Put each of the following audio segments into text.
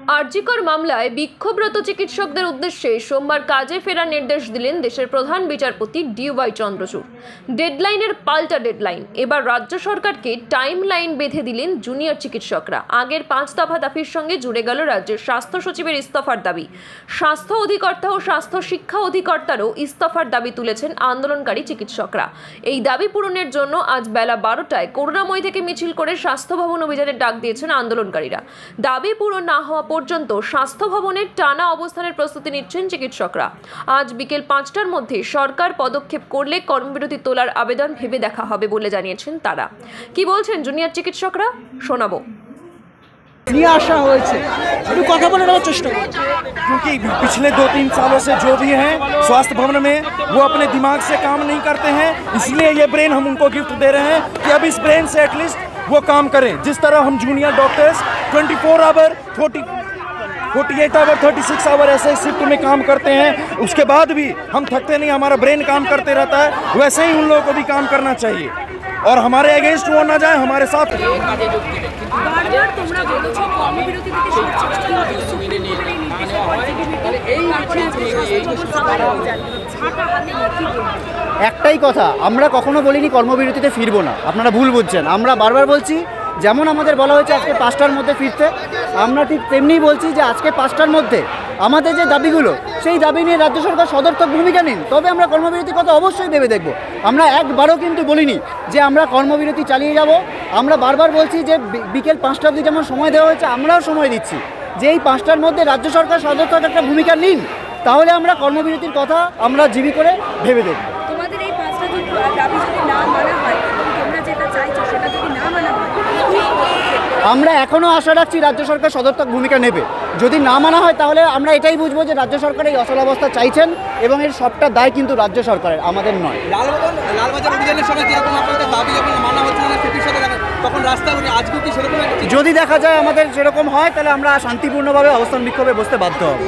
আরজিকর মামলায় বিক্ষোভরত চিকিৎসকদের উদ্দেশ্যে সোমবার কাজে ফেরার নির্দেশ দিলেন দেশের প্রধান বিচারপতি DY চন্দ্রচূড়। ডেডলাইনের পাল্টা ডেডলাইন। এবার রাজ্য সরকারকে টাইম লাইন বেঁধে দিলেন জুনিয়র চিকিৎসকরা। আগের 5 দফা দাবির সঙ্গে জুড়ে গেল রাজ্যের স্বাস্থ্য সচিবের ইস্তফার দাবি। স্বাস্থ্য অধিকর্তা ও স্বাস্থ্য শিক্ষা অধিকর্তারও ইস্তফার দাবি তুলেছেন আন্দোলনকারী চিকিৎসকরা। এই দাবি পূরণের জন্য আজ বেলা 12টায় করুণাময়ী থেকে মিছিল করে স্বাস্থ্য ভবন অভিযানের ডাক দিয়েছেন আন্দোলনকারীরা। দাবি পূরণ না হওয়া পর্যন্ত স্বাস্থ্য ভবনের টানা অবস্থানের প্রস্তুতি নিচ্ছেন চিকিৎসকরা। আজ বিকেল 5টার মধ্যে সরকার পদক্ষেপ করলে কর্মবিরতি তোলার আবেদন ভেবে দেখা হবে বলে জানিয়েছেন তারা। কি বলছেন জুনিয়র চিকিৎসকরা শোনাবো। क्योंकि पिछले 2-3 सालों से जो भी हैं स्वास्थ्य भवन में वो अपने दिमाग से काम नहीं करते हैं, इसलिए ये ब्रेन हम उनको गिफ्ट दे रहे हैं कि अब इस ब्रेन से एटलीस्ट वो काम करें। जिस तरह हम junior doctors 24 hour 48 hour 36 hour ऐसे शिफ्ट में काम करते हैं, उसके बाद भी हम थकते नहीं, हमारा ब्रेन काम करते रहता है। वैसे ही उन लोगों को भी काम करना चाहिए और हमारे अगेंस्ट वो ना जाए, हमारे साथ। একটাই কথা, আমরা কখনো বলিনি কর্মবিরতিতে ফিরবো না, আপনারা ভুল বুঝছেন। আমরা বারবার বলছি, যেমন আমাদের বলা হয়েছে আজকে 5টার মধ্যে ফিরতে, আমরা ঠিক তেমনি বলছি যে আজকে 5টার মধ্যে আমাদের যে দাবিগুলো, সেই দাবি নিয়ে রাজ্য সরকার সদর্থক ভূমিকা নিন, তবে আমরা কর্মবিরতির কথা অবশ্যই ভেবে দেখব। আমরা একবারও কিন্তু বলিনি যে আমরা কর্মবিরতি চালিয়ে যাব। আমরা বারবার বলছি যে বিকেল 5টা অবধি যেমন সময় দেওয়া হয়েছে, আমরাও সময় দিচ্ছি যে এই 5টার মধ্যে রাজ্য সরকার সদর্থক একটা ভূমিকা নিন, তাহলে আমরা কর্মবিরতির কথা আমরা জীবী করে ভেবে দেখব। তোমাদের এই 5টা দাবি যদি না মানা হয়, তোমরা যেটা চাইছো সেটা যদি না মানা হয়, আমরা এখনও আশা রাখছি রাজ্য সরকার সদর্থক ভূমিকা নেবে। যদি না মানা হয় তাহলে আমরা এটাই বুঝবো যে রাজ্য সরকার এই অচলাবস্থা চাইছেন এবং এর সবটা দায় কিন্তু রাজ্য সরকারের, আমাদের নয়। লালবাজার অভিযানের সময় যেরকম আপনাদের দাবি যখন মানা হচ্ছে না, সেটির সাথে তখন রাস্তায় আজকে কি সেরকম যদি দেখা যায় আমাদের সেরকম হয়, তাহলে আমরা শান্তিপূর্ণভাবে অবস্থান বিক্ষোভে বসতে বাধ্য হব।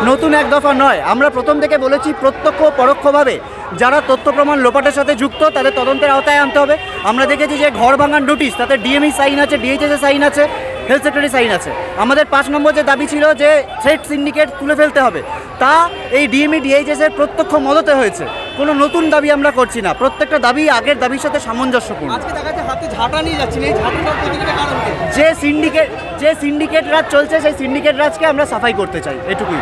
নতুন এক দফা নয়, আমরা প্রথম থেকে বলেছি প্রত্যক্ষ পরোক্ষভাবে যারা তথ্য প্রমাণ লোপাটের সাথে যুক্ত তাদের তদন্তের আওতায় আনতে হবে। আমরা দেখেছি যে ঘর ভাঙার নোটিশ, তাতে ডিএমই সাইন আছে, ডিএইচএস এর সাইন আছে, হেলথ সেক্রেটারি সাইন আছে। আমাদের 5 নম্বর যে দাবি ছিল যে থ্রেট সিন্ডিকেট তুলে ফেলতে হবে, তা এই ডিএমই ডিএইচএস এর প্রত্যক্ষ মদতে হয়েছে। কোনো নতুন দাবি আমরা করছি না, প্রত্যেকটা দাবি আগের দাবির সাথে সামঞ্জস্যপূর্ণ। আজকে দেখা যাচ্ছে হাতে ঝাঁটা নিয়ে যাচ্ছেন, এই ঝাঁটাটার প্রতিটা কারণ কি? যে সিন্ডিকেট রাজ চলছে, সেই সিন্ডিকেট রাজকে আমরা সাফাই করতে চাই, এটুকুই।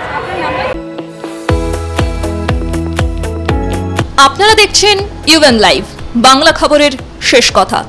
আপনারা দেখছেন ইউএন লাইভ, বাংলা খবরের শেষ কথা।